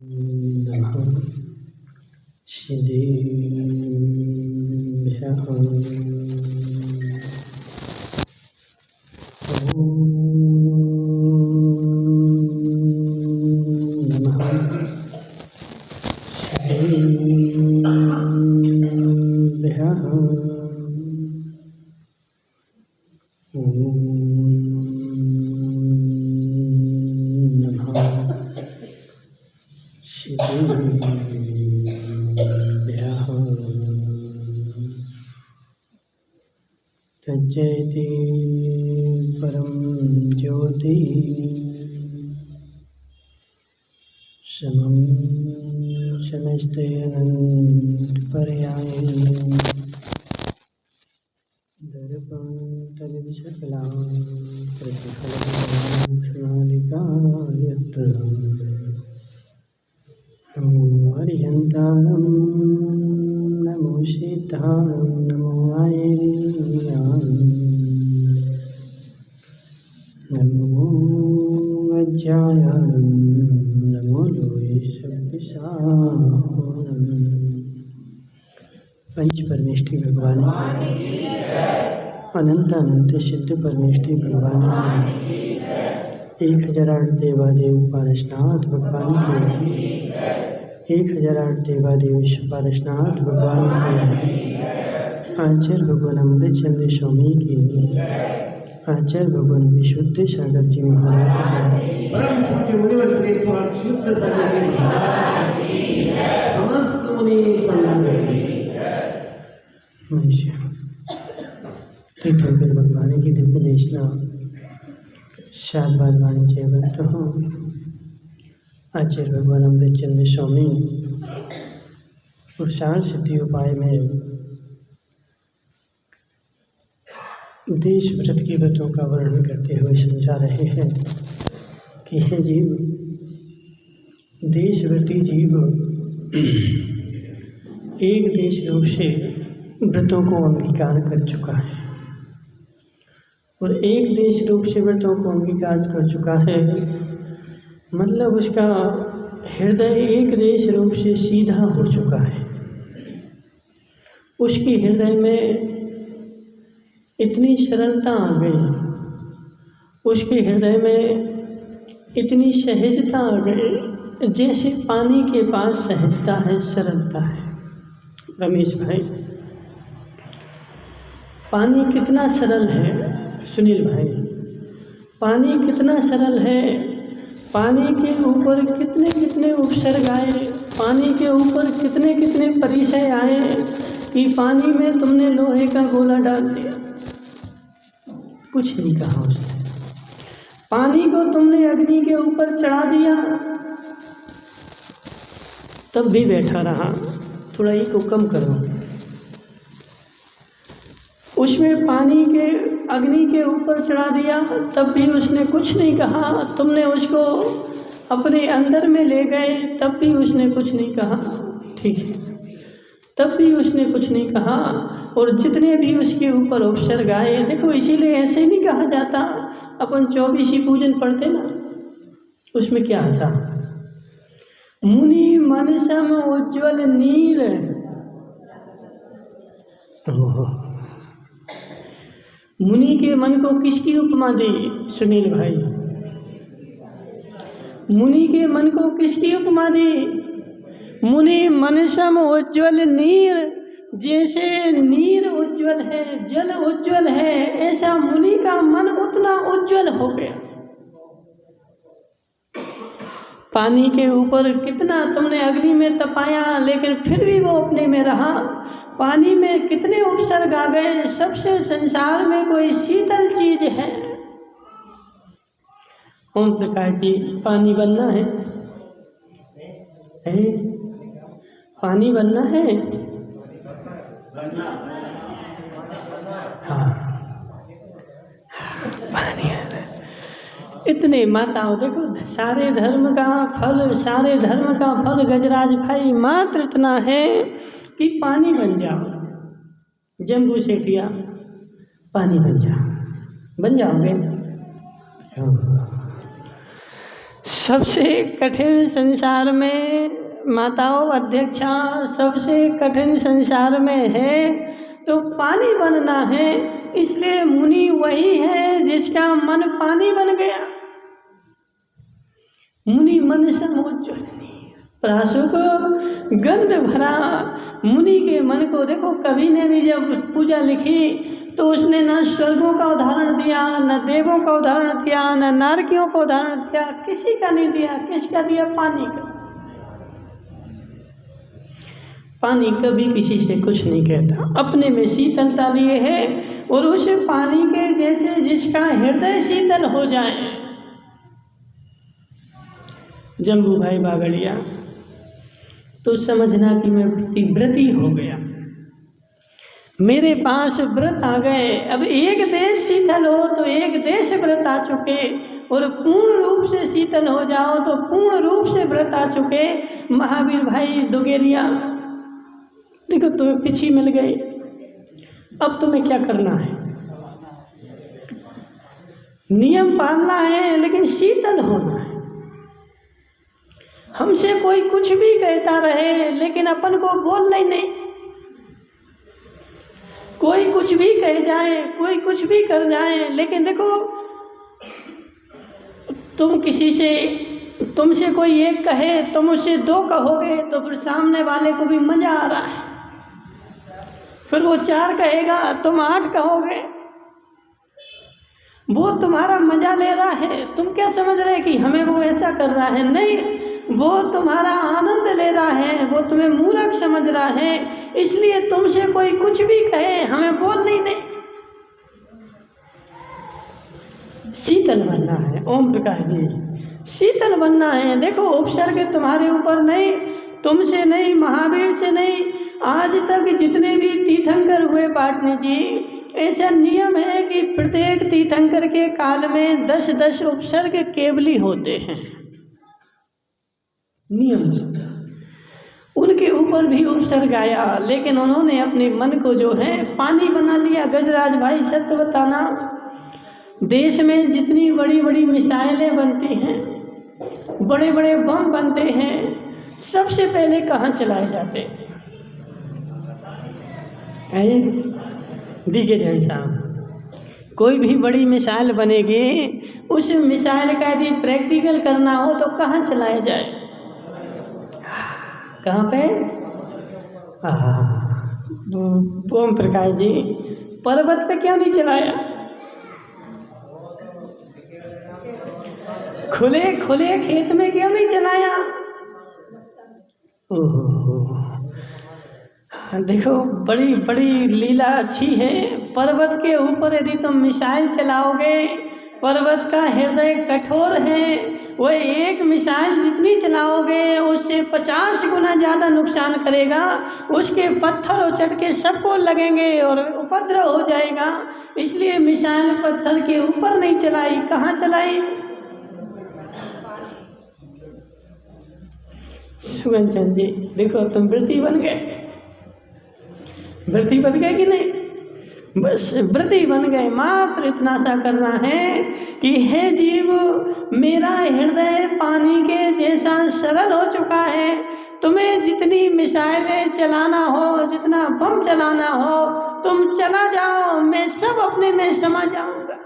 नमः श्रीभ्यः नमः श्रीभ्यः श्रीभ्यः तज्जयति परं ज्योति समं समस्तेऽनन्तपर्याये दर्पं तदिशकलां प्रतिफलं सोनालिकायत्र नमो हरिहन्तारं नमो सीतारं नमो आयर्यां नमो वज्रायणं नमो लोहितविशाखं। पंच परमेष्ठी भगवान अनंत अनंत सिद्ध परमेष्ठी भगवान 1008 देवादेव पारसनाथ भगवान के 1008 देवादेव पारसनाथ भगवान के आचार्य भगवान अमृत चंद्र स्वामी की आचार्य भगवान विशुद्ध सागर जी महाराज तीर्थंकर भगवान की दिव्य देशना सात बार वाणिज्य बंत हूँ। आचार्य भगवान अमृत चंद्र स्वामी पुरुषार्थ सिद्धि उपाय में देश व्रत की व्रतों का वर्णन करते हुए समझा रहे हैं कि हे जीव, देशव्रती जीव एक देश रूप से व्रतों को अंगीकार कर चुका है और एक देश रूप से व्रतों को अंगीकार कर चुका है, मतलब उसका हृदय एक देश रूप से सीधा हो चुका है। उसके हृदय में इतनी सरलता आ गई, उसके हृदय में इतनी सहजता आ गई, जैसे पानी के पास सहजता है, सरलता है। रमेश भाई, पानी कितना सरल है। सुनील भाई, पानी कितना सरल है। पानी के ऊपर कितने कितने उपसर्ग आए, पानी के ऊपर कितने कितने परिचय आए कि पानी में तुमने लोहे का गोला डाल दिया, कुछ नहीं कहा उसने। पानी को तुमने अग्नि के ऊपर चढ़ा दिया, तब भी बैठा रहा। थोड़ा ही को कम करो। उसमें पानी के अग्नि के ऊपर चढ़ा दिया, तब भी उसने कुछ नहीं कहा। तुमने उसको अपने अंदर में ले गए, तब भी उसने कुछ नहीं कहा। ठीक है, तब भी उसने कुछ नहीं कहा। और जितने भी उसके ऊपर उपसर्ग आए, देखो इसीलिए ऐसे नहीं कहा जाता। अपन 24 पूजन पढ़ते ना, उसमें क्या आता? मुनि मन सम उज्ज्वल नील। मुनि के मन को किसकी उपमा दी सुनील भाई? मुनि के मन को किसकी उपमा दी? मुनि मन सम उज्ज्वल नीर, जैसे नीर उज्ज्वल है, जल उज्ज्वल है, ऐसा मुनि का मन उतना उज्ज्वल हो गया। पानी के ऊपर कितना तुमने अग्नि में तपाया, लेकिन फिर भी वो अपने में रहा। पानी में कितने उपसर्ग आ गए। सबसे संसार में कोई शीतल चीज है? ओम प्रकाश जी, पानी बनना है? पानी बनना है? हाँ, पानी है। इतने माताओं, देखो सारे धर्म का फल गजराज भाई मात्र इतना है कि पानी बन जाओ। जम्बू सेठिया, पानी बन जाओ, बन जाओगे। सबसे कठिन संसार में माताओं अध्यक्षा, सबसे कठिन संसार में है तो पानी बनना है। इसलिए मुनि वही है जिसका मन पानी बन गया। मुनि मन समोज्ज्वलनीय प्रासुक गंध भरा। मुनि के मन को देखो, कवि ने भी जब पूजा लिखी तो उसने न स्वर्गों का उदाहरण दिया, न देवों का उदाहरण दिया, न नारकियों का उदाहरण दिया, किसी का नहीं दिया। किसका दिया? पानी का। पानी कभी किसी से कुछ नहीं कहता, अपने में शीतलता लिए है। और उस पानी के जैसे जिसका हृदय शीतल हो जाए। जम्बू भाई बागड़िया, तो समझना कि मैं व्रती हो गया, मेरे पास व्रत आ गए। अब एक देश शीतल हो तो एक देश व्रत आ चुके, और पूर्ण रूप से शीतल हो जाओ तो पूर्ण रूप से व्रत आ चुके। महावीर भाई दुगेरिया, देखो तुम्हें पिछी मिल गई, अब तुम्हें क्या करना है? नियम पालना है, लेकिन शीतल होना है। हमसे कोई कुछ भी कहता रहे, लेकिन अपन को बोलना ही नहीं। कोई कुछ भी कह जाए, कोई कुछ भी कर जाए, लेकिन देखो तुम किसी से, तुमसे कोई एक कहे, तुम उससे दो कहोगे तो फिर सामने वाले को भी मजा आ रहा है। फिर वो 4 कहेगा, तुम 8 कहोगे, वो तुम्हारा मजा ले रहा है। तुम क्या समझ रहे कि हमें वो ऐसा कर रहा है? नहीं, वो तुम्हारा आनंद ले रहा है, वो तुम्हें मूर्ख समझ रहा है। इसलिए तुमसे कोई कुछ भी कहे, हमें बोलना ही नहीं। शीतल बनना है। ओम प्रकाश जी, शीतल बनना है। देखो उपसर्ग तुम्हारे ऊपर नहीं, तुमसे नहीं, महावीर से नहीं, आज तक जितने भी तीर्थंकर हुए पाटनी जी, ऐसा नियम है कि प्रत्येक तीर्थंकर के काल में 10-10 उपसर्ग केवली होते हैं। नियम से उनके ऊपर भी उपसर्ग आया, लेकिन उन्होंने अपने मन को जो है पानी बना लिया। गजराज भाई सत्य बताना, देश में जितनी बड़ी बड़ी मिसाइलें बनती हैं, बड़े बड़े बम बनते हैं, सबसे पहले कहाँ चलाए जाते हैं? दिखे जैन साहब, कोई भी बड़ी मिसाइल बनेगी, उस मिसाइल का यदि प्रैक्टिकल करना हो तो कहाँ चलाया जाए? कहाँ पे? ओम प्रकाश जी, पर्वत पे क्यों नहीं चलाया? खुले खुले खेत में क्यों नहीं चलाया? देखो बड़ी बड़ी लीला अच्छी है। पर्वत के ऊपर यदि तुम मिसाइल चलाओगे, पर्वत का हृदय कठोर है, वो एक मिसाइल जितनी चलाओगे उससे 50 गुना ज़्यादा नुकसान करेगा। उसके पत्थर और चटके सबको लगेंगे और उपद्रव हो जाएगा। इसलिए मिसाइल पत्थर के ऊपर नहीं चलाई, कहाँ चलाई? सुगन चंद जी, देखो तुम व्रती बन गए। व्रती बन गए कि नहीं? बस व्रती बन गए। मात्र इतना सा करना है कि हे जीव, मेरा हृदय पानी के जैसा सरल हो चुका है। तुम्हें जितनी मिसाइलें चलाना हो, जितना बम चलाना हो, तुम चला जाओ, मैं सब अपने में समा जाऊंगा।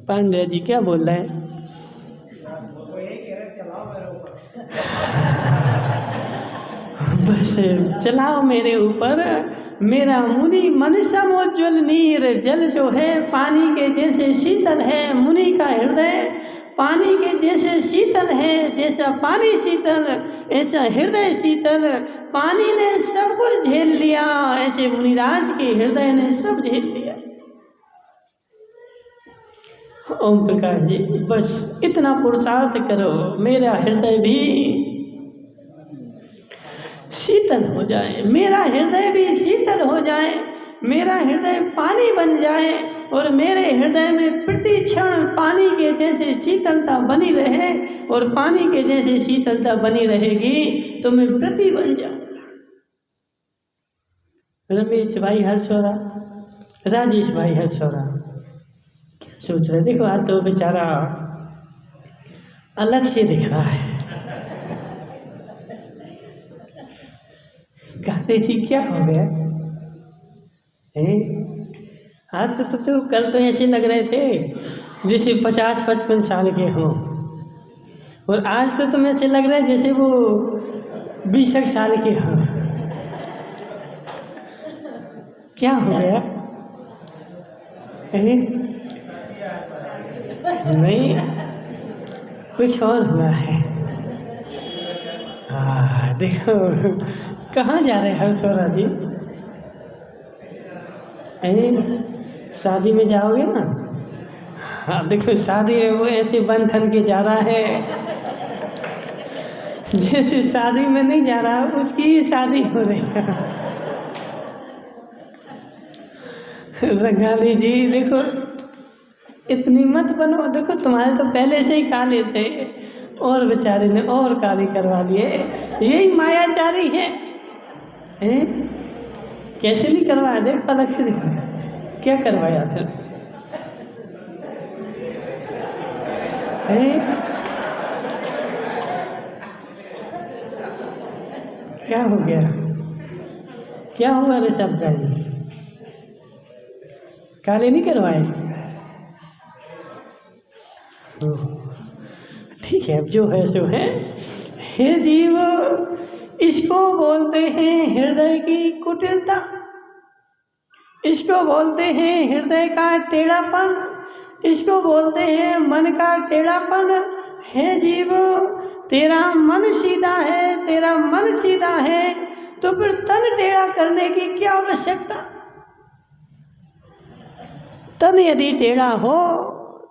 पांडे जी क्या बोल रहे हैं? बस चलाओ मेरे ऊपर। मेरा मुनि मन समोज्ज्वल नीर, जल जो है पानी के जैसे शीतल है। मुनि का हृदय पानी के जैसे शीतल है। जैसा पानी शीतल, ऐसा हृदय शीतल। पानी ने सब कुछ झेल लिया, ऐसे मुनिराज के हृदय ने सब झेल लिया। ओम प्रकाश जी, बस इतना पुरुषार्थ करो, मेरा हृदय भी शीतल हो जाए, मेरा हृदय भी शीतल हो जाए, मेरा हृदय पानी बन जाए और मेरे हृदय में प्रति क्षण पानी के जैसे शीतलता बनी रहे। और पानी के जैसे शीतलता बनी रहेगी तो मैं व्रती बन जाऊंगा। रमेश भाई हरसौरा, राजेश भाई हरसौरा, सोच रहे देखो आज तो बेचारा अलग से दिख रहा है। कहते थी क्या हो गया आज तो कल तो ऐसे लग रहे थे जैसे 50-55 साल के हों, और आज तो तुम्हें ऐसे लग रहा है जैसे वो 20 साल के हों। क्या हो गया? नहीं, कुछ और हुआ है। देखो कहाँ जा रहे हैं हर्षोरा जी? शादी में जाओगे ना? हाँ देखो शादी में वो ऐसे बन ठन के जा रहा है जैसे शादी में नहीं जा रहा उसकी ही शादी हो रही है। रंगाली जी देखो इतनी मत बनो, देखो तुम्हारे तो पहले से ही काले थे और बेचारे ने और काली करवा लिए। यही मायाचारी है। कैसे नहीं करवाया? देख अलग से दिखा क्या करवाया फिर। क्या हो गया? क्या हुआ ऋषभ जी? काले नहीं करवाए? ठीक है अब जो है सो है। हे जीव, इसको बोलते हैं हृदय की कुटिलता, इसको बोलते हैं हृदय का टेढ़ापन, इसको बोलते हैं मन का टेढ़ापन। हे जीव, तेरा मन सीधा है, तेरा मन सीधा है तो फिर तन टेढ़ा करने की क्या आवश्यकता? तन यदि टेढ़ा हो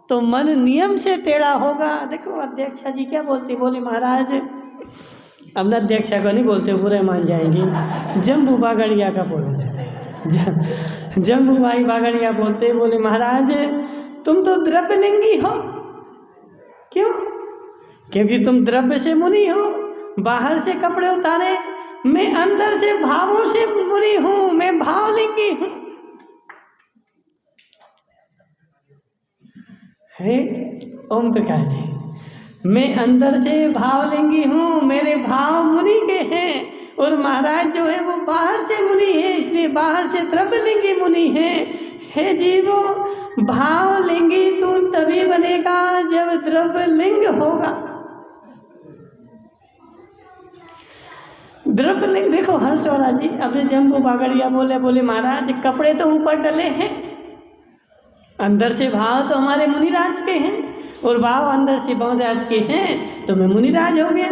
तो मन नियम से टेढ़ा होगा। देखो अध्यक्षा जी क्या बोलती, बोले महाराज, अब न अध्यक्षा को नहीं बोलते बुरे मान जाएंगी, जम्बू बागड़िया का बोल देते, जम्बू भाई बागड़िया बोलते, बोले महाराज तुम तो द्रव्यलिंगी हो। क्यों? क्योंकि तुम द्रव्य से मुनि हो, बाहर से कपड़े उतारे, मैं अंदर से भावों से मुनि हूँ, मैं भावलिंगी हूँ। है ओम प्रकाश जी, मैं अंदर से भावलिंगी हूँ, मेरे भाव मुनि के हैं, और महाराज जो है वो बाहर से मुनि है, इसलिए बाहर से द्रव्यलिंगी मुनि है। हे जीवो, भावलिंगी तू तभी बनेगा जब द्रव्यलिंग होगा। द्रव्यलिंग देखो हर्षौरा जी, अब जम्बू बागड़िया बोले महाराज कपड़े तो ऊपर डले हैं, अंदर से भाव तो हमारे मुनिराज के हैं, और भाव अंदर से बहुराज के हैं, तो मैं मुनिराज हो गया।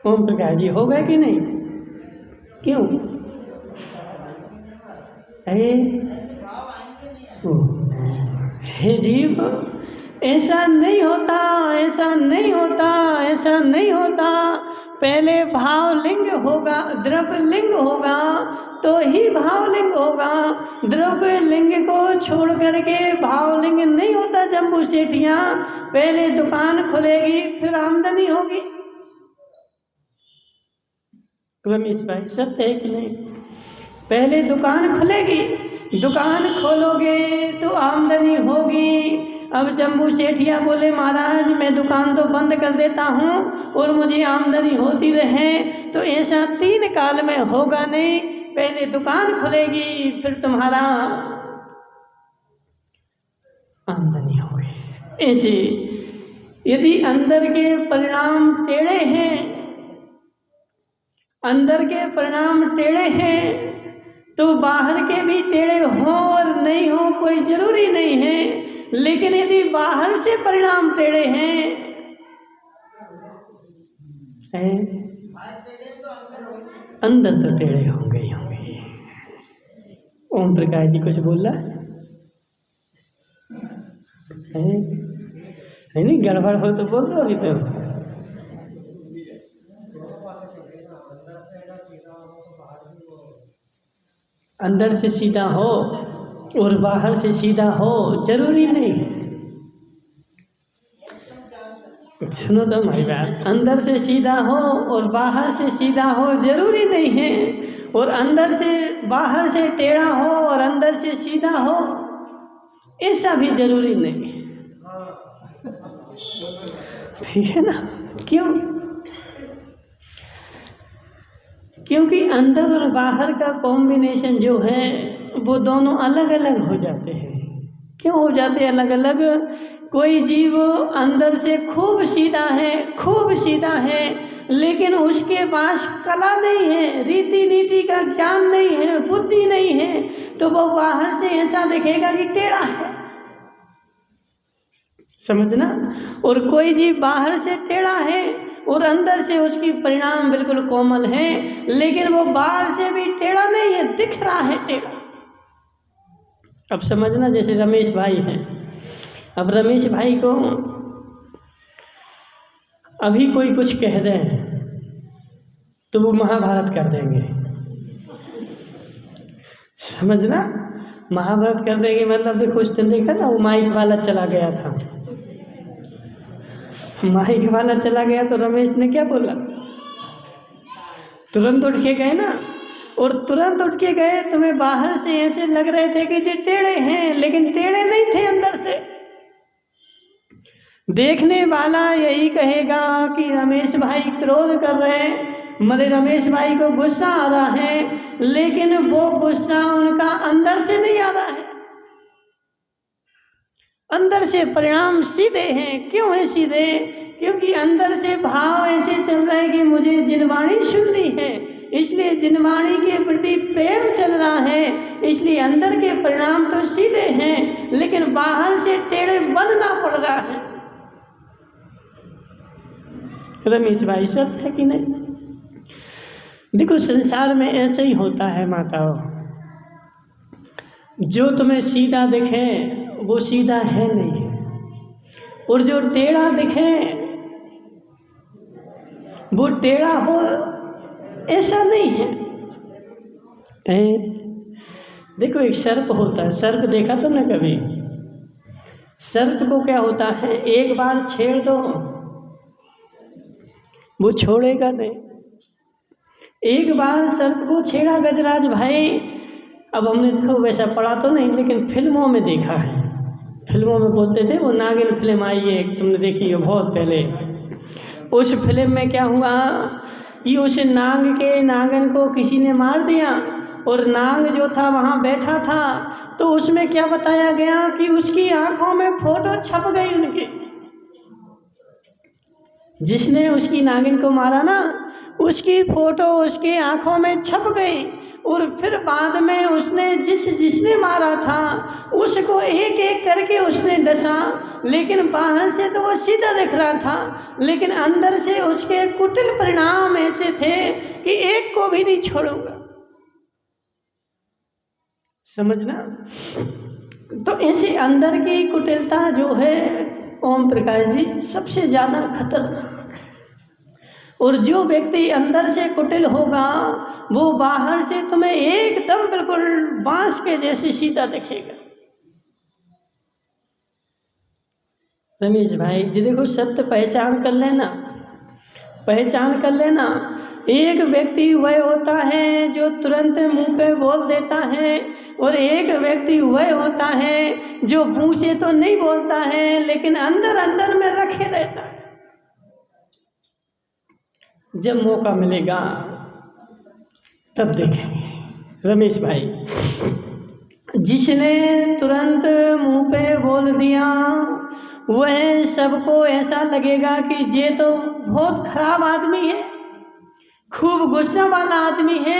ओम प्रकाश जी हो गए कि नहीं? क्यों? हे जीव, ऐसा नहीं होता, ऐसा नहीं होता, ऐसा नहीं होता। पहले भावलिंग होगा, द्रव्यलिंग होगा तो ही भावलिंग होगा। द्रव्यलिंग को छोड़ करके भावलिंग नहीं होता। जम्बू सेठियाँ, पहले दुकान खुलेगी फिर आमदनी होगी। रमेश भाई सत्य है कि नहीं? पहले दुकान खुलेगी, दुकान खोलोगे तो आमदनी होगी। अब जम्बू सेठिया बोले महाराज मैं दुकान तो बंद कर देता हूँ और मुझे आमदनी होती रहे, तो ऐसा 3 काल में होगा नहीं। पहले दुकान खुलेगी फिर तुम्हारा आमदनी होगी। ऐसे यदि अंदर के परिणाम टेढ़े हैं, अंदर के परिणाम टेढ़े हैं तो बाहर के भी टेढ़े हो और नहीं हो कोई जरूरी नहीं है। लेकिन यदि बाहर से परिणाम टेढ़े हैं, अंदर तो टेढ़े होंगे ही होंगे। ओम प्रकाश जी कुछ बोल रहा है? नहीं गड़बड़ हो तो बोल दो अभी तो। अंदर से सीधा हो और बाहर से सीधा हो जरूरी नहीं है। सुनो तो हमारी बात, अंदर से सीधा हो और बाहर से सीधा हो जरूरी नहीं है, और अंदर से बाहर से टेढ़ा हो और अंदर से सीधा हो ऐसा भी जरूरी नहीं, ठीक है ना। क्यों? क्योंकि अंदर और बाहर का कॉम्बिनेशन जो है वो दोनों अलग अलग हो जाते हैं। क्यों हो जाते हैं अलग अलग? कोई जीव अंदर से खूब सीधा है, लेकिन उसके पास कला नहीं है, रीति नीति का ज्ञान नहीं है, बुद्धि नहीं है, तो वो बाहर से ऐसा दिखेगा कि टेढ़ा है, समझना। और कोई जीव बाहर से टेढ़ा है और अंदर से उसकी परिणाम बिल्कुल कोमल है, लेकिन वो बाहर से भी टेढ़ा नहीं है, दिख रहा है टेढ़ा। अब समझना, जैसे रमेश भाई हैं, अब रमेश भाई को अभी कोई कुछ कह दे तो वो महाभारत कर देंगे, समझना। महाभारत कर देंगे मतलब देखो, उस दिन देखा ना वो माइक वाला चला गया था, माइक वाला चला गया तो रमेश ने क्या बोला? तुरंत उठ के गए ना, और तुरंत उठ के गए। तुम्हें बाहर से ऐसे लग रहे थे कि ये टेढ़े हैं, लेकिन टेढ़े नहीं थे अंदर से। देखने वाला यही कहेगा कि रमेश भाई क्रोध कर रहे हैं, मेरे रमेश भाई को गुस्सा आ रहा है, लेकिन वो गुस्सा उनका अंदर से नहीं आ रहा है, अंदर से परिणाम सीधे हैं। क्यों है सीधे? क्योंकि अंदर से भाव ऐसे चल रहे हैं कि मुझे जिनवाणी सुननी है, इसलिए जिनवाणी के प्रति प्रेम चल रहा है, इसलिए अंदर के परिणाम तो सीधे हैं, लेकिन बाहर से टेढ़े बनना पड़ रहा है। रमेश भाई सब है कि नहीं? देखो संसार में ऐसे ही होता है माताओं, जो तुम्हें सीधा दिखे वो सीधा है नहीं, और जो टेढ़ा दिखे वो टेढ़ा हो ऐसा नहीं है। देखो एक सर्प होता है, सर्प देखा तुमने कभी? सर्प को क्या होता है, एक बार छेड़ दो वो छोड़ेगा नहीं। एक बार सर्प को छेड़ा गजराज भाई, अब हमने देखो वैसा पढ़ा तो नहीं, लेकिन फिल्मों में देखा है, फिल्मों में बोलते थे। वो नागिन फिल्म आई है, तुमने देखी है बहुत पहले। उस फिल्म में क्या हुआ कि उस नागिन को किसी ने मार दिया, और नाग जो था वहाँ बैठा था, तो उसमें क्या बताया गया कि उसकी आंखों में फोटो छप गई उनकी। जिसने उसकी नागिन को मारा ना, उसकी फोटो उसकी आंखों में छप गई, और फिर बाद में उसने जिसने मारा था उसको एक एक करके उसने डसा, लेकिन बाहर से तो वो सीधा दिख रहा था, लेकिन अंदर से उसके कुटिल परिणाम ऐसे थे कि एक को भी नहीं छोड़ूंगा, समझना। तो ऐसे अंदर की कुटिलता जो है ओम प्रकाश जी सबसे ज्यादा खतरनाक। और जो व्यक्ति अंदर से कुटिल होगा वो बाहर से तुम्हें एकदम बिल्कुल बांस के जैसे सीधा दिखेगा। रमेश भाई जी देखो, सत्य पहचान कर लेना, पहचान कर लेना। एक व्यक्ति वह होता है जो तुरंत मुंह पे बोल देता है, और एक व्यक्ति वह होता है जो मुंह से तो नहीं बोलता है, लेकिन अंदर अंदर में रखे रहता है। जब मौका मिलेगा तब देखेंगे। रमेश भाई, जिसने तुरंत मुंह पे बोल दिया वह सबको ऐसा लगेगा कि ये तो बहुत खराब आदमी है, खूब गुस्सा वाला आदमी है,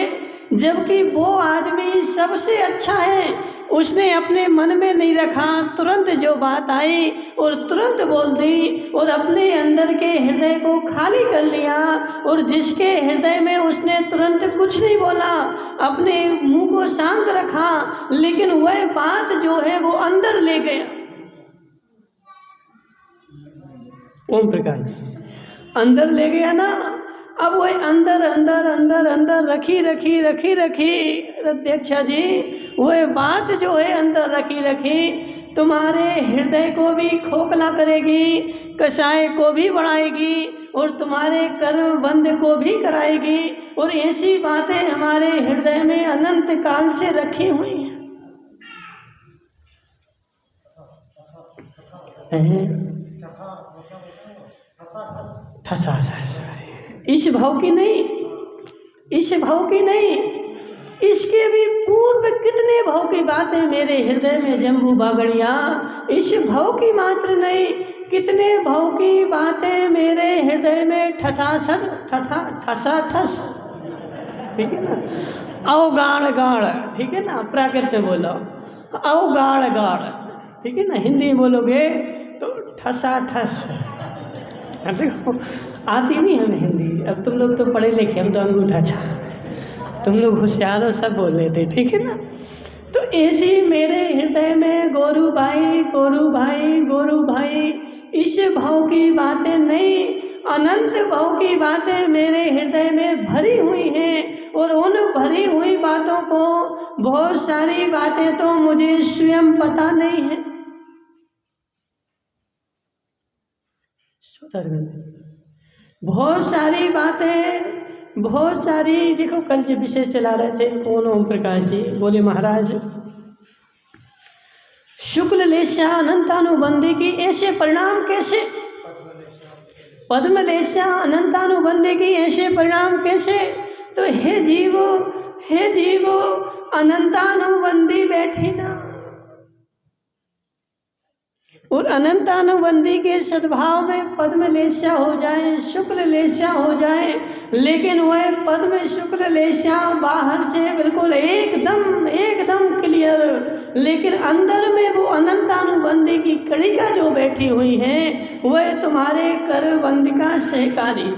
जबकि वो आदमी सबसे अच्छा है। उसने अपने मन में नहीं रखा, तुरंत जो बात आई और तुरंत बोल दी, और अपने अंदर के हृदय को खाली कर लिया, और जिसके हृदय में उसने तुरंत कुछ नहीं बोला, अपने मुंह को शांत रखा, लेकिन वह बात जो है वो अंदर ले गया। ओम प्रकाश जी अंदर ले गया ना। अब वो अंदर अंदर अंदर अंदर रखी अध्यक्षा जी, वह बात जो है अंदर रखी तुम्हारे हृदय को भी खोखला करेगी, कषाय को भी बढ़ाएगी, और तुम्हारे कर्म बंध को भी कराएगी। और ऐसी बातें हमारे हृदय में अनंत काल से रखी हुई हैं। ठसा इस भाव की नहीं, इस भाव की नहीं, इसके भी पूर्व कितने भाव की बातें मेरे हृदय में जम्बू बागड़िया, इस भाव की मात्र नहीं, कितने भाव की बातें मेरे हृदय में ठसासर ठसा ठस, ठीक है ना, अवगाढ़ गाढ़, ठीक है ना, प्राकृत में बोलो अवगाढ़ गाढ़, ठीक है ना, हिंदी में बोलोगे तो ठसा ठस। देखो आती नहीं हमें हिंदी, अब तुम लोग तो पढ़े लिखे, हम तो अंगूठा छाप, तुम लोग होशियार हो, सब बोल रहे थे, ठीक है ना। तो ऐसी मेरे हृदय में गोरू भाई गोरू भाई गोरू भाई, इस भाव की बातें नहीं, अनंत भाव की बातें मेरे हृदय में भरी हुई हैं, और उन भरी हुई बातों को, बहुत सारी बातें तो मुझे स्वयं पता नहीं है। बहुत सारी बातें, बहुत सारी, देखो कल जो विषय चला रहे थे कौन, ओम प्रकाश जी बोले महाराज शुक्ल लेस्या अनंतानुबंधी की ऐसे परिणाम कैसे, पद्मलेस्या अनंतानुबंधी की ऐसे परिणाम कैसे। तो हे जीवो अनंतानुबंधी बैठी ना, और अनंतानुबंधी के सद्भाव में पद्मलेस्या हो जाए, शुक्ल लेस्या हो जाए, लेकिन वह पद्म शुक्ल लेस्या बाहर से बिल्कुल एकदम क्लियर, लेकिन अंदर में वो अनंतानुबंधी की कणिका जो बैठी हुई है, वह तुम्हारे करबंदिका सहकारी।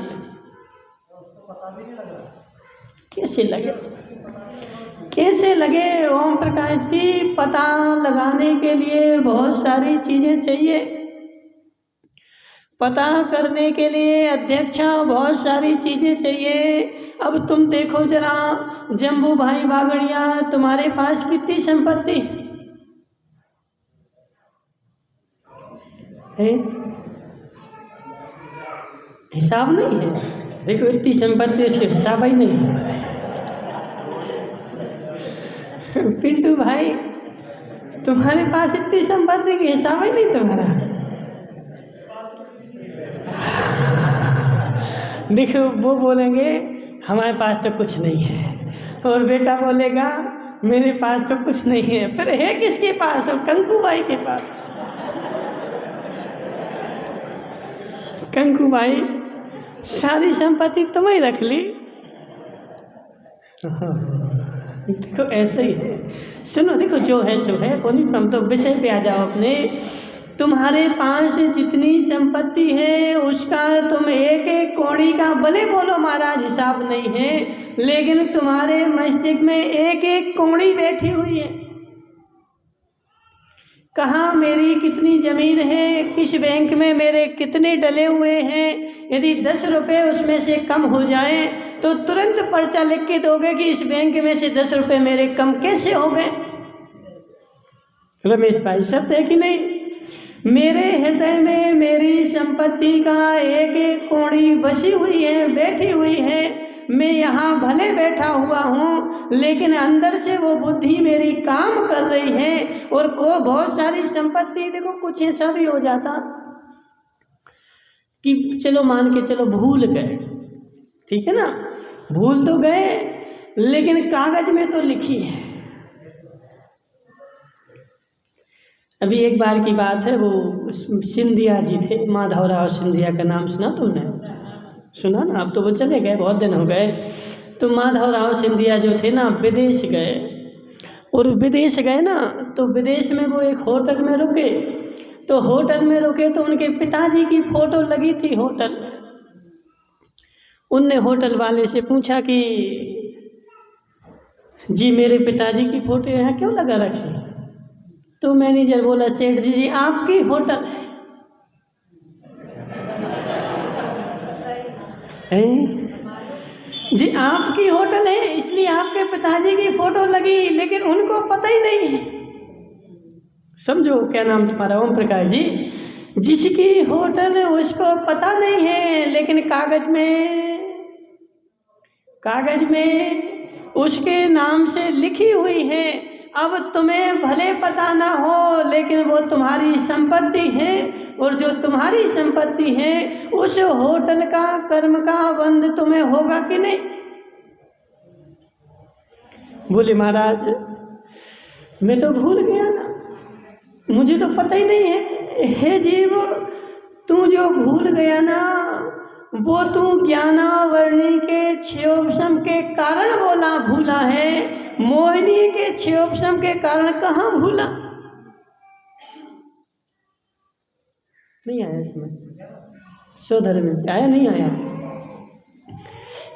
कैसे लगे ओम प्रकाश जी, पता लगाने के लिए बहुत सारी चीजें चाहिए, पता करने के लिए अध्यक्षा बहुत सारी चीजें चाहिए। अब तुम देखो जरा जम्बू भाई बागड़िया, तुम्हारे पास कितनी संपत्ति है, हिसाब नहीं है। देखो इतनी संपत्ति, उसके हिसाब ही नहीं है। पिंटू भाई तुम्हारे पास इतनी संपत्ति की हिसाब ही नहीं तुम्हारा। देखो वो बोलेंगे हमारे पास तो कुछ नहीं है, और बेटा बोलेगा मेरे पास तो कुछ नहीं है, फिर है किसके पास, और कंकू भाई के पास। कंकू भाई सारी संपत्ति तुम्हें रख ली। देखो ऐसे ही है, सुनो, देखो जो है सो है, बोली हम तो विषय पे आ जाओ अपने। तुम्हारे पास जितनी संपत्ति है उसका तुम एक एक कौड़ी का भले बोलो महाराज हिसाब नहीं है, लेकिन तुम्हारे मस्तिष्क में एक एक कौड़ी बैठी हुई है। कहाँ मेरी कितनी जमीन है, किस बैंक में मेरे कितने डले हुए हैं, यदि 10 रुपये उसमें से कम हो जाए तो तुरंत पर्चा लिख के दोगे कि इस बैंक में से 10 रुपये मेरे कम कैसे हो गए। रमेश भाई सत्य है कि नहीं। मेरे हृदय में मेरी संपत्ति का एक एक कौड़ी बसी हुई है, बैठी हुई है। मैं यहाँ भले बैठा हुआ हूँ, लेकिन अंदर से वो बुद्धि मेरी काम कर रही है। और को बहुत सारी संपत्ति, देखो कुछ ऐसा भी हो जाता कि चलो मान के चलो भूल गए, ठीक है ना, भूल तो गए, लेकिन कागज में तो लिखी है। अभी एक बार की बात है, वो सिंधिया जी थे, माधवराव सिंधिया का नाम सुना तुमने? सुना ना, अब तो वो चले गए, बहुत दिन हो गए। तो माधवराव सिंधिया जो थे ना, विदेश गए, और विदेश गए ना तो विदेश में वो एक होटल में रुके। तो होटल में रुके तो उनके पिताजी की फोटो लगी थी होटल। उनने होटल वाले से पूछा कि जी मेरे पिताजी की फोटो यहाँ क्यों लगा रखी? तो मैनेजर बोला सेठ जी आपकी होटल है जी, आपकी होटल है इसलिए आपके पिताजी की फोटो लगी, लेकिन उनको पता ही नहीं है। समझो क्या नाम तुम्हारा? ओम प्रकाश जी। जिसकी होटल है उसको पता नहीं है, लेकिन कागज में उसके नाम से लिखी हुई है। अब तुम्हें भले पता ना हो, लेकिन वो तुम्हारी संपत्ति है, और जो तुम्हारी संपत्ति है उस होटल का कर्म का बंध तुम्हें होगा कि नहीं? बोले महाराज मैं तो भूल गया ना, मुझे तो पता ही नहीं है। हे जीव, तू जो भूल गया ना, वो तू ज्ञानावरणी के क्षयोपशम के कारण भूला है, मोहिनी के क्षयोपशम के कारण कहाँ भूला? नहीं आया इसमें सौधर्म में आया, नहीं आया।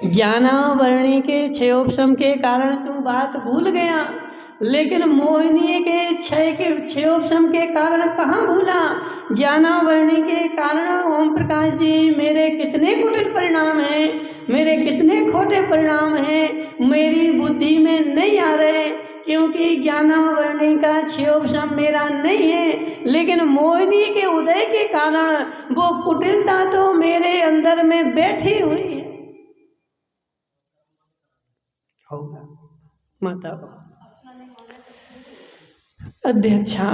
ज्ञानावरणी के क्षयोपशम के कारण तू बात भूल गया, लेकिन मोहिनी के क्षयोपशम के कारण कहाँ भूला? ज्ञानावरणी के कारण ओम प्रकाश जी मेरे कितने कुटिल परिणाम हैं, मेरे कितने खोटे परिणाम हैं, मेरी बुद्धि में नहीं आ रहे, क्योंकि ज्ञानावरणी का क्षयोपशम मेरा नहीं है, लेकिन मोहिनी के उदय के कारण वो कुटिलता तो मेरे अंदर में बैठी हुई है। होगा माता अध्यक्षा,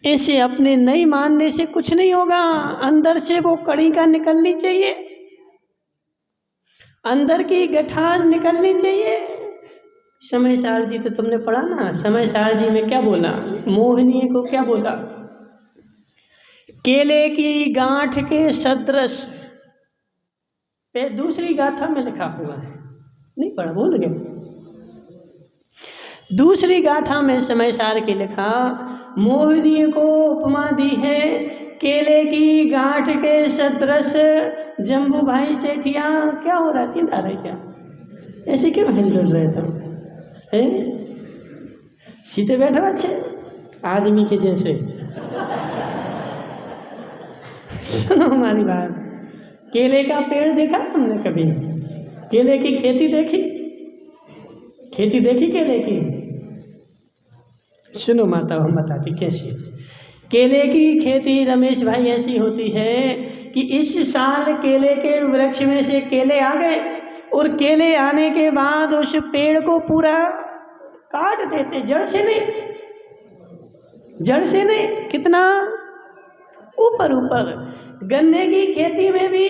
ऐसे अपने नहीं मानने से कुछ नहीं होगा, अंदर से वो कड़ी का निकलनी चाहिए, अंदर की गठार निकलनी चाहिए। समय सार जी तो तुमने पढ़ा ना, समय सार जी में क्या बोला, मोहिनी को क्या बोला? केले की गांठ के सदृश, पे दूसरी गाथा में लिखा हुआ है, नहीं पढ़ा, भूल गए। दूसरी गाथा में समय सार के लिखा, मोहिनी को उपमा दी है केले की गांठ के सदृश। जम्बू भाई सेठिया क्या हो रहा, तीन आ रहे क्या, ऐसे क्यों हिल रहे तुम? सीधे बैठो अच्छे आदमी के जैसे। सुनो हमारी बात, केले का पेड़ देखा तुमने कभी? केले की खेती देखी? खेती देखी केले की? सुनो माता, हम बताते कैसे। केले की खेती रमेश भाई ऐसी होती है कि इस साल केले के वृक्ष में से केले आ गए, और केले आने के बाद उस पेड़ को पूरा काट देते, जड़ से नहीं, जड़ से नहीं, कितना ऊपर ऊपर। गन्ने की खेती में भी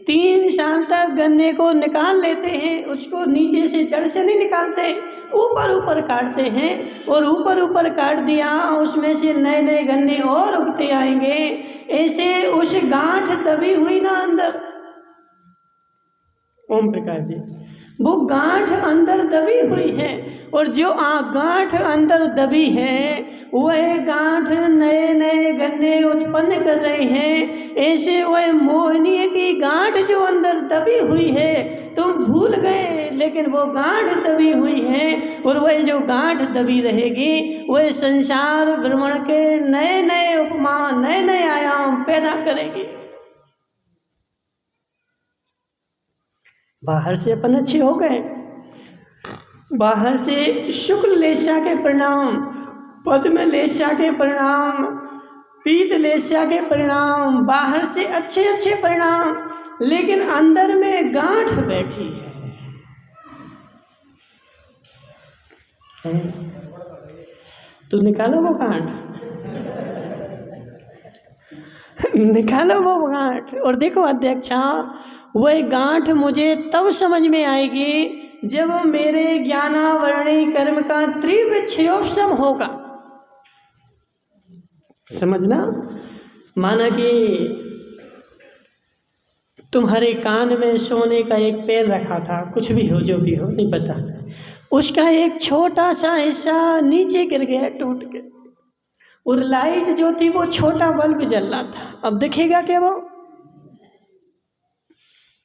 3 साल तक गन्ने को निकाल लेते हैं, उसको नीचे से जड़ से नहीं निकालते, ऊपर ऊपर काटते हैं, और ऊपर ऊपर काट दिया उसमें से नए नए गन्ने और उगते आएंगे। ऐसे उस गांठ दबी हुई ना अंदर, ओम प्रकाश जी, वो गांठ अंदर दबी हुई है, और जो गांठ अंदर दबी है वह गांठ नए नए गन्ने उत्पन्न कर रहे हैं। ऐसे वह मोहिनी की गांठ जो अंदर दबी हुई है, तुम भूल गए, लेकिन वो गांठ दबी हुई है, और वह जो गांठ दबी रहेगी वह संसार भ्रमण के नए नए उपमा, नए नए आयाम पैदा करेगी। बाहर से अपन अच्छे हो गए, बाहर से शुक्ल लेशा के परिणाम, पद्म लेशा के परिणाम, पीत लेशा के परिणाम, बाहर से अच्छे अच्छे परिणाम, लेकिन अंदर में गांठ बैठी है। तो निकालो वो गांठ, निकालो वो गांठ, और देखो अध्यक्षा, वह गांठ मुझे तब समझ में आएगी जब मेरे ज्ञानावरणी कर्म का तीव्र क्षयोपशम होगा। समझना, माना कि तुम्हारे कान में सोने का एक पैर रखा था, कुछ भी हो जो भी हो नहीं पता, उसका एक छोटा सा हिस्सा नीचे गिर गया टूट के, और लाइट जो थी वो छोटा बल्ब जल रहा था। अब दिखेगा क्या वो?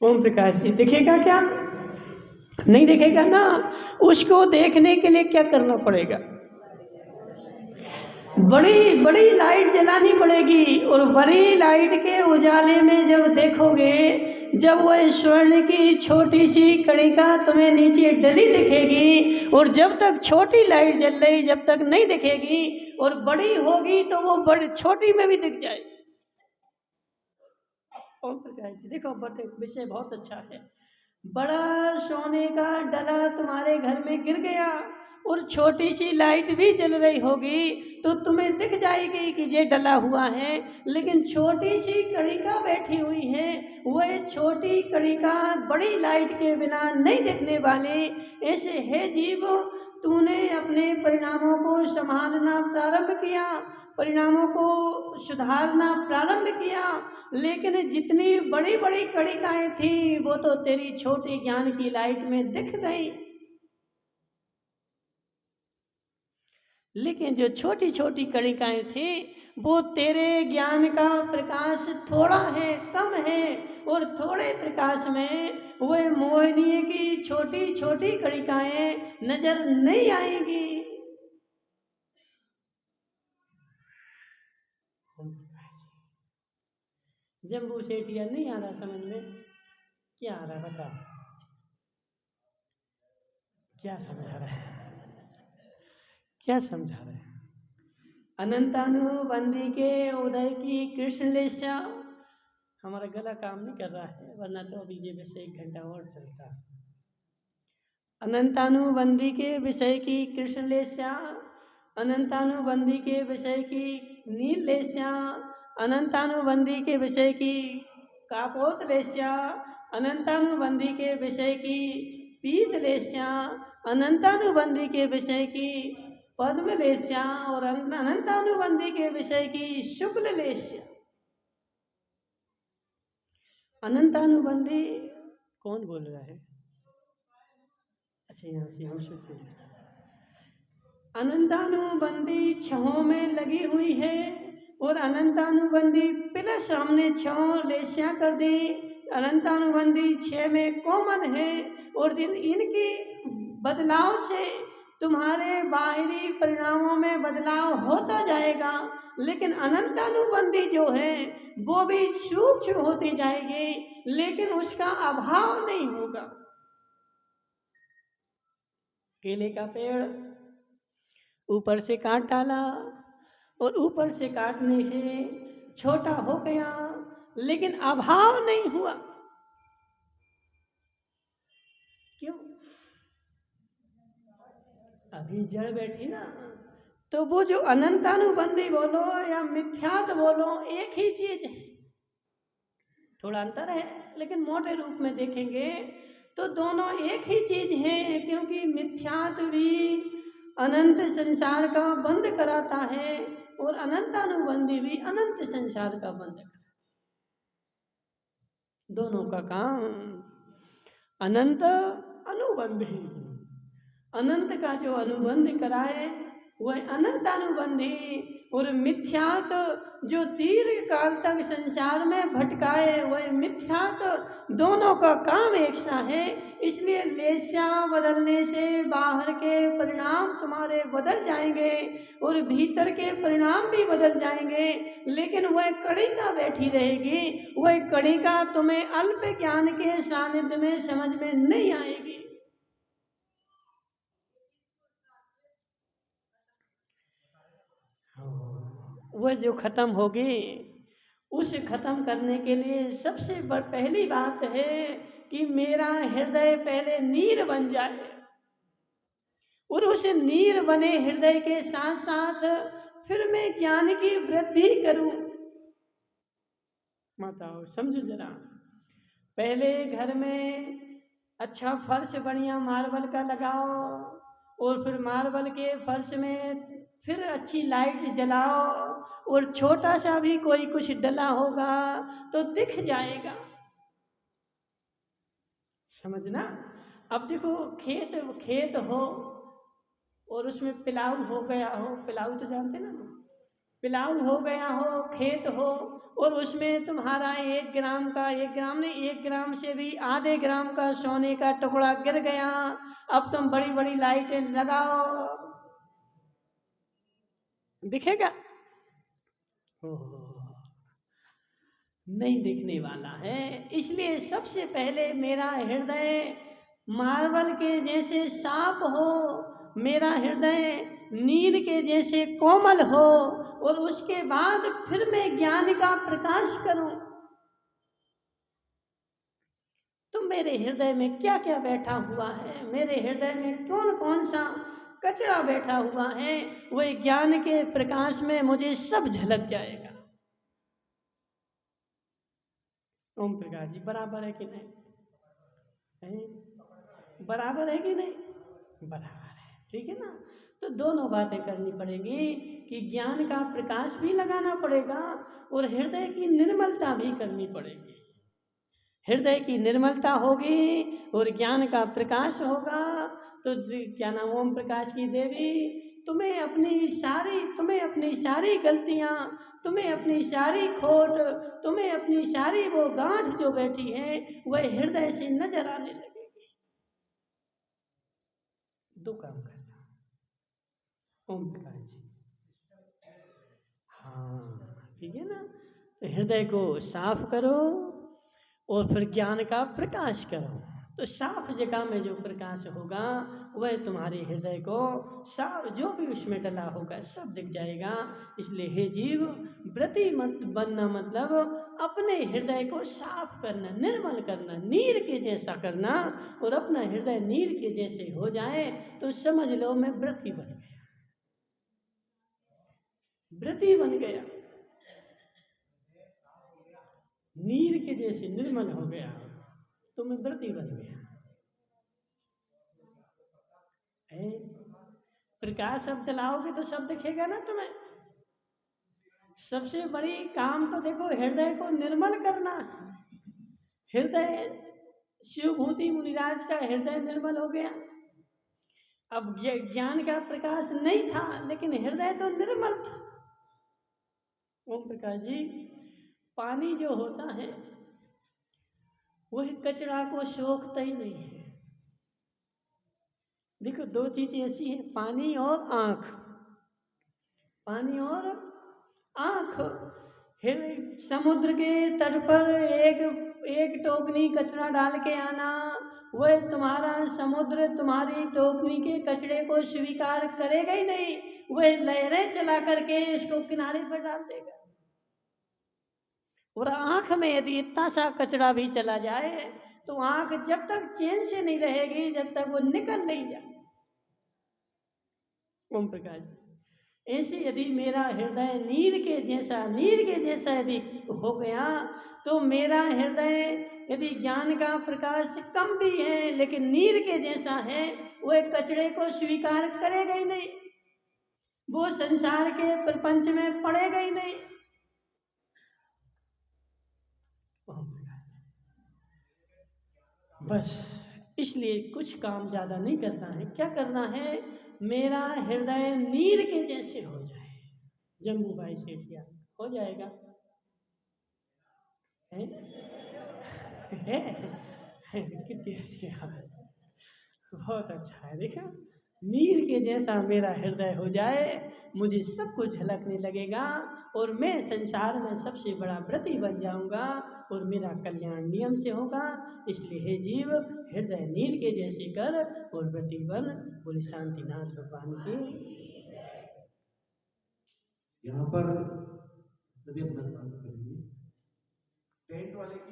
ओम प्रकाश जी, दिखेगा क्या? नहीं दिखेगा ना। उसको देखने के लिए क्या करना पड़ेगा? बड़ी बड़ी लाइट जलानी पड़ेगी, और बड़ी लाइट के उजाले में जब देखोगे, जब वह स्वर्ण की छोटी सी कणिका तुम्हें नीचे डली दिखेगी, और जब तक छोटी लाइट जल रही जब तक नहीं दिखेगी, और बड़ी होगी तो वो बड़ी छोटी में भी दिख जाएगी। ओम प्रकाश जी, देखो विषय बहुत अच्छा है। बड़ा सोने का डला तुम्हारे घर में गिर गया, और छोटी सी लाइट भी जल रही होगी तो तुम्हें दिख जाएगी कि ये डला हुआ है, लेकिन छोटी सी कणिका बैठी हुई है, वह छोटी कणिका बड़ी लाइट के बिना नहीं दिखने वाली। ऐसे हे जीव, तूने अपने परिणामों को संभालना प्रारंभ किया, परिणामों को सुधारना प्रारंभ किया, लेकिन जितनी बड़ी बड़ी कणिकाएं थी वो तो तेरी छोटी ज्ञान की लाइट में दिख गई, लेकिन जो छोटी छोटी कणिकाएं थी वो तेरे ज्ञान का प्रकाश थोड़ा है, कम है, और थोड़े प्रकाश में वह मोहिनी की छोटी छोटी कणिकाएं नजर नहीं आएगी। जम्बू सेठिया नहीं आ रहा समझ में? क्या आ रहा है बता, क्या समझा रहा है, क्या समझा रहे हैं? अनंतानुबंधी के उदय की कृष्ण लेशा। हमारा गला काम नहीं कर रहा है, वरना तो अभी ये विषय 1 घंटा और चलता। अनंतानुबंधी के विषय की कृष्ण लेशा, अनंतानुबंधी के विषय की नील लेशा, अनंतानुबंधी के विषय की कापोत लेशा, अनंतानुबंधी के विषय की पीत लेशा, अनंतानुबंधी के विषय की पद्म लेशा और अनंतानुबंधी के विषय की शुक्ल लेशा। अनंतानुबंधी कौन बोल रहा है? अच्छा, यहाँ से हम सोचते हैं। अनंतानुबंधी छहों में लगी हुई है और अनंतानुबंधी प्लस हमने 6 लेशियां कर दी। अनंतानुबंधी 6 में कॉमन है और इनकी बदलाव से तुम्हारे बाहरी परिणामों में बदलाव होता जाएगा, लेकिन अनंतानुबंधी जो है वो भी सूक्ष्म होती जाएगी, लेकिन उसका अभाव नहीं होगा। केले का पेड़ ऊपर से काट डाला और ऊपर से काटने से छोटा हो गया, लेकिन अभाव नहीं हुआ। क्यों? अभी जड़ बैठी ना, तो वो जो अनंतानुबंधी बोलो या मिथ्यात बोलो एक ही चीज है, थोड़ा अंतर है, लेकिन मोटे रूप में देखेंगे तो दोनों एक ही चीज है, क्योंकि मिथ्यात भी अनंत संसार का बंद कराता है और अनंतानुबंधी भी अनंत संसार का बंद कराता है। दोनों का काम अनंत अनुबंधी, अनंत का जो अनुबंध कराए वह अनंतानुबंधी, और मिथ्यात जो दीर्घ काल तक संसार में भटकाए वह मिथ्यात। दोनों का काम एक सा है, इसलिए लेशा बदलने से बाहर के परिणाम तुम्हारे बदल जाएंगे और भीतर के परिणाम भी बदल जाएंगे, लेकिन वह कणिका बैठी रहेगी। वह कणिका तुम्हें अल्प ज्ञान के सानिध्य में समझ में नहीं आएगी। वह जो खत्म होगी, उस खत्म करने के लिए सबसे पहली बात है कि मेरा हृदय पहले नीर बन जाए, और उस नीर बने हृदय के साथ साथ फिर मैं ज्ञान की वृद्धि करूं। बताओ, समझो जरा। पहले घर में अच्छा फर्श बढ़िया मार्बल का लगाओ, और फिर मार्बल के फर्श में फिर अच्छी लाइट जलाओ, और छोटा सा भी कोई कुछ डला होगा तो दिख जाएगा। समझना। अब देखो, खेत हो और उसमें पिलाऊ हो गया हो, पिलाऊ तो जानते ना, पिलाऊ हो गया हो, खेत हो, और उसमें तुम्हारा 1 ग्राम का, 1 ग्राम नहीं, 1 ग्राम से भी आधे ग्राम का सोने का टुकड़ा गिर गया। अब तुम बड़ी बड़ी लाइटें लगाओ, दिखेगा? नहीं दिखने वाला है। इसलिए सबसे पहले मेरा हृदय मार्बल के जैसे साफ हो, मेरा हृदय नीर के जैसे कोमल हो, और उसके बाद फिर मैं ज्ञान का प्रकाश करूं। तो मेरे हृदय में क्या क्या बैठा हुआ है, मेरे हृदय में कौन कौन सा कचरा बैठा हुआ है, वह ज्ञान के प्रकाश में मुझे सब झलक जाएगा। ओम प्रकाश जी, बराबर है कि नहीं? बराबर है कि नहीं? बराबर है, ठीक है ना। तो दोनों बातें करनी पड़ेगी कि ज्ञान का प्रकाश भी लगाना पड़ेगा और हृदय की निर्मलता भी करनी पड़ेगी। हृदय की निर्मलता होगी और ज्ञान का प्रकाश होगा तो क्या नाम, ओम प्रकाश की देवी तुम्हें अपनी सारी गलतियां, तुम्हें अपनी सारी खोट, तुम्हें अपनी सारी वो गांठ जो बैठी है वह हृदय से नजर आने लगेगी। दो काम करना ओम प्रकाश जी। हाँ ठीक है ना। तो हृदय को साफ करो और फिर ज्ञान का प्रकाश करो, तो साफ जगह में जो प्रकाश होगा वह तुम्हारे हृदय को साफ, जो भी उसमें डला होगा सब दिख जाएगा। इसलिए हे जीव, व्रती मत बनना मतलब अपने हृदय को साफ करना, निर्मल करना, नीर के जैसा करना। और अपना हृदय नीर के जैसे हो जाए तो समझ लो मैं व्रती बन गया, व्रती बन गया, नीर के जैसे निर्मल हो गया तो मैं व्रती बन गया। प्रकाश अब जलाओगे तो सब दिखेगा ना तुम्हें। सबसे बड़ी काम तो देखो हृदय को निर्मल करना है। हृदय, शिवभूति मुनिराज का हृदय निर्मल हो गया। अब ज्ञान का प्रकाश नहीं था लेकिन हृदय तो निर्मल था। ओम प्रकाश जी, पानी जो होता है वह कचरा को सोखता ही नहीं है। देखो दो चीजें ऐसी हैं, पानी और आंख, पानी और आंख। समुद्र के तट पर एक टोकनी कचरा डाल के आना, वह तुम्हारा समुद्र तुम्हारी टोकनी के कचरे को स्वीकार करेगा ही नहीं, वह लहरें चला करके इसको किनारे पर डाल देगा। और आंख में यदि इतना सा कचरा भी चला जाए तो आंख जब तक चैन से नहीं रहेगी जब तक वो निकल नहीं जाए। ओम प्रकाश, ऐसे यदि मेरा हृदय नीर के जैसा यदि हो गया तो मेरा हृदय यदि ज्ञान का प्रकाश कम भी है लेकिन नीर के जैसा है, वह कचरे को स्वीकार करेगा ही नहीं, वो संसार के प्रपंच में पड़ेगा ही नहीं। बस इसलिए कुछ काम ज्यादा नहीं करना है। क्या करना है, मेरा हृदय नीर के जैसे हो जाए। जम्बू भाई सेठिया हो जाएगा है? कितनी अच्छी बात, बहुत अच्छा है। देखा, नीर के जैसा मेरा हृदय हो जाए, मुझे सब कुछ झलकने लगेगा और मैं संसार में सबसे बड़ा व्रती बन जाऊंगा और मेरा कल्याण नियम से होगा। इसलिए हे जीव, हृदय नीर के जैसे कर और व्रती बन। बोले शांतिनाथ भगवान की। यहाँ पर सभी अपना स्थान करेंगे। टेंट वाले की